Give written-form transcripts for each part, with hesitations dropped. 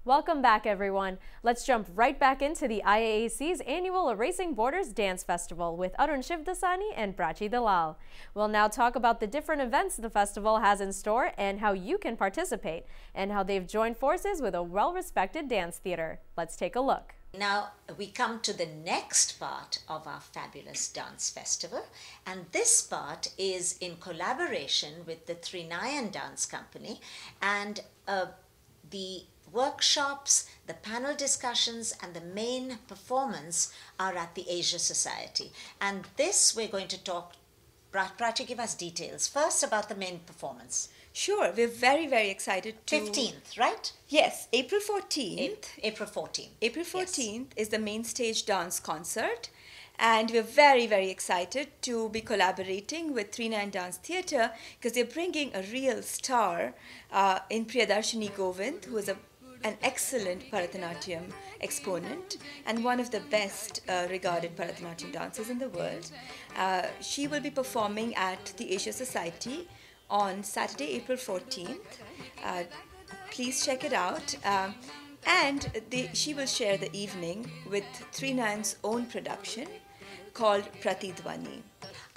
Welcome back, everyone. Let's jump right back into the IAAC's annual Erasing Borders Dance Festival with Arun Shivdasani and Prachi Dalal. We'll now talk about the different events the festival has in store and how you can participate, and how they've joined forces with a well-respected dance theater. Let's take a look. Now we come to the next part of our fabulous dance festival, and this part is in collaboration with the Trinayan Dance Company, and the workshops, the panel discussions, and the main performance are at the Asia Society. And this we're going to talk, Prachi, give us details first about the main performance. Sure, we're very, very excited to... 15th, right? Yes, April 14th. April 14th. April 14th is the main stage dance concert. And we're very, very excited to be collaborating with Trinayan Dance Theatre because they're bringing a real star in Priyadarshini Govind, who is an excellent Bharatanatyam exponent and one of the best regarded Bharatanatyam dancers in the world. She will be performing at the Asia Society on Saturday, April 14th. Please check it out. And she will share the evening with Trinayan's own production called Pratidwani.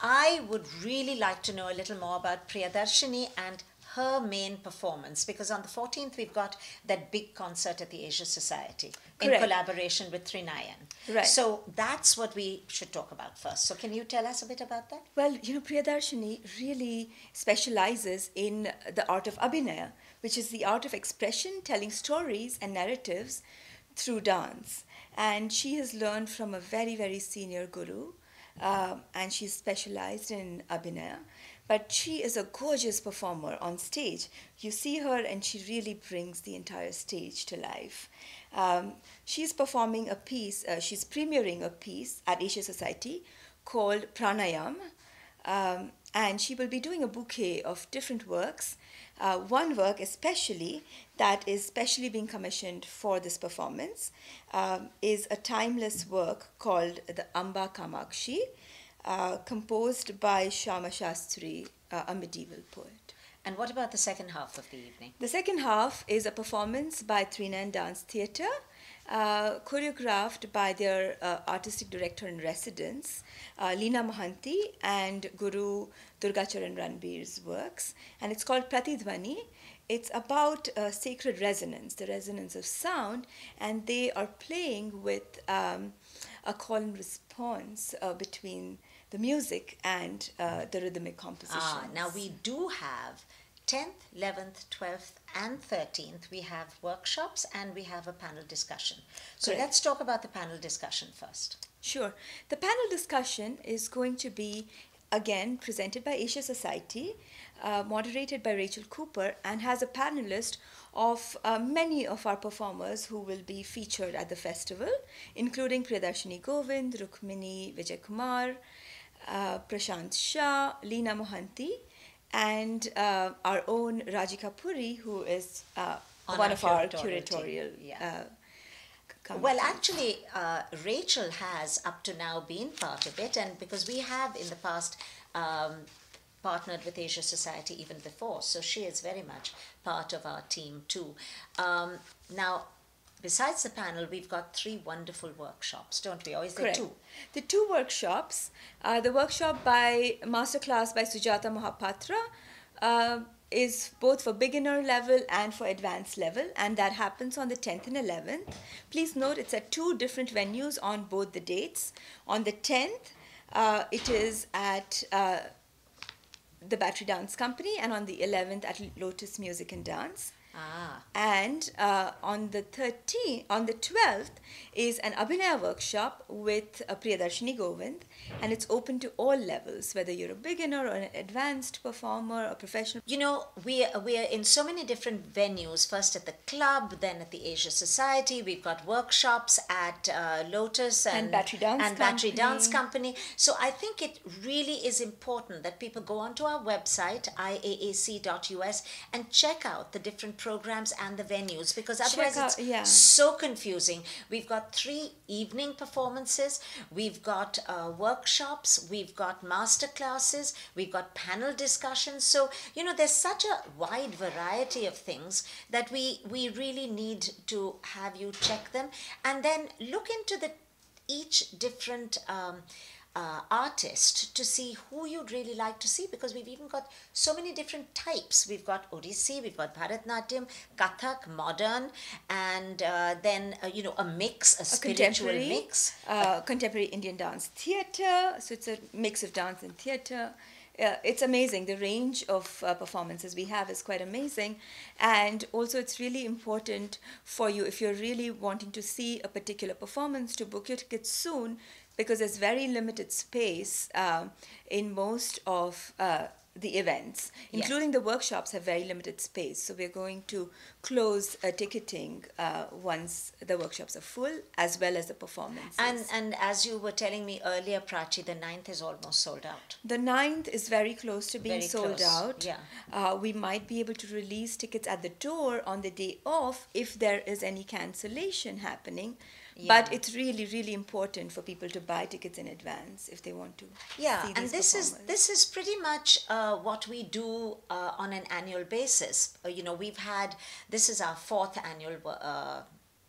I would really like to know a little more about Priyadarshini and her main performance, because on the 14th we've got that big concert at the Asia Society. Correct. In collaboration with Trinayan. Right. So that's what we should talk about first. So can you tell us a bit about that? Well, Priyadarshini really specializes in the art of Abhinaya, which is the art of expression, telling stories and narratives through dance. And she has learned from a very, very senior guru, and she's specialized in Abhinaya. But she is a gorgeous performer on stage. You see her and she really brings the entire stage to life. She's performing a piece, she's premiering a piece at Asia Society called Pranayam. And she will be doing a bouquet of different works. One work especially that is specially being commissioned for this performance is a timeless work called the Amba Kamakshi, composed by Shama Shastri, a medieval poet. And what about the second half of the evening? The second half is a performance by Trinayan Dance Theatre, choreographed by their artistic director in residence, Leena Mohanty, and Guru Durgacharan Ranbir's works. And it's called Pratidwani. It's about sacred resonance, the resonance of sound, and they are playing with a call and response between the music and the rhythmic composition. Now we do have 10th, 11th, 12th, and 13th. We have workshops and we have a panel discussion. So Correct. Let's talk about the panel discussion first. Sure. The panel discussion is going to be again presented by Asia Society, moderated by Rachel Cooper, and has a panelist of many of our performers who will be featured at the festival, including Priyadarshini Govind, Rukmini Vijay Kumar, Prashant Shah, Leena Mohanty, and our own Rajika Puri, who is one of our curatorial Well, actually, Rachel has up to now been part of it, and because we have in the past partnered with Asia Society even before, so she is very much part of our team too. Now, besides the panel, we've got 3 wonderful workshops, don't we? Or is there Correct. 2? The 2 workshops, the workshop by Masterclass by Sujata Mohapatra is both for beginner level and for advanced level, and that happens on the 10th and 11th. Please note it's at 2 different venues on both the dates. On the 10th, it is at the Battery Dance Company, and on the 11th at Lotus Music and Dance. And on the 12th is an Abhinaya workshop with Priyadarshini Govind, and it's open to all levels, whether you're a beginner or an advanced performer or professional. You know, we are in so many different venues, first at the club, then at the Asia Society. We've got workshops at Lotus and Battery Dance Company. So I think it really is important that people go onto our website, iaac.us, and check out the different programs and the venues, because otherwise out, it's yeah. so confusing. We've got 3 evening performances, we've got workshops, we've got master classes, we've got panel discussions. So, you know, there's such a wide variety of things that we really need to have you check them and then look into each different artist to see who you'd really like to see, because we've even got so many different types. We've got Odissi, we've got Bharatnatyam, Kathak, modern, and then you know, a mix, a spiritual mix, contemporary Indian dance theatre. So it's a mix of dance and theatre. It's amazing. The range of performances we have is quite amazing. And also it's really important for you, if you're really wanting to see a particular performance, to book your tickets soon, because there's very limited space in most of the events, including the workshops have very limited space. So we're going to close ticketing once the workshops are full, as well as the performances. And as you were telling me earlier, Prachi, the 9th is almost sold out. The 9th is very close to being sold out. Yeah. We might be able to release tickets at the door on the day off if there is any cancellation happening. Yeah. But it's really, really important for people to buy tickets in advance if they want to. Yeah, see and these this is pretty much what we do on an annual basis. You know, this is our 4th annual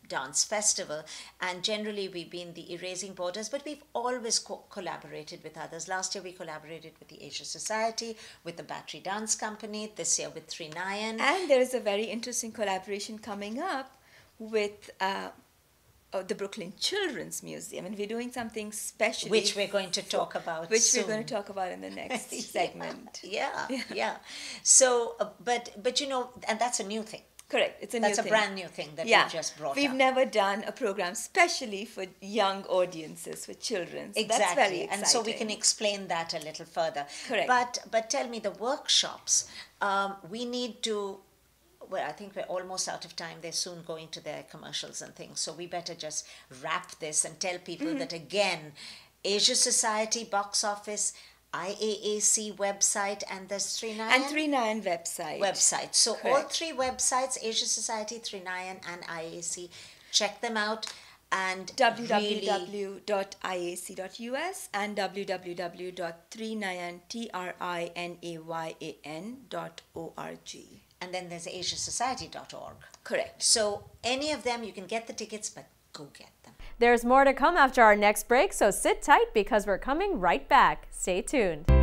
dance festival, and generally we've been the Erasing Borders, but we've always collaborated with others. Last year we collaborated with the Asia Society, with the Battery Dance Company, this year with Trinayan. And there is a very interesting collaboration coming up with the Brooklyn Children's Museum, and we're doing something special, which we're going to talk about soon. We're going to talk about in the next segment. Yeah. So, but you know, and that's a new thing. Correct. It's a new thing. That's a brand new thing that we've just brought We've up. never done a program specially for young audiences, for children. So exactly. That's very exciting. And so we can explain that a little further. Correct. But tell me, the workshops, we need to, well, I think we're almost out of time. They're soon going to their commercials and things. So we better just wrap this and tell people that, again, Asia Society box office, IAAC website, and there's Trinayan. And Trinayan website. So Correct. all 3 websites, Asia Society, Trinayan, and IAAC, check them out. And www.iac.us and www.trinayan.org. And then there's asiasociety.org. Correct. So any of them, you can get the tickets, but go get them. There's more to come after our next break, so sit tight because we're coming right back. Stay tuned.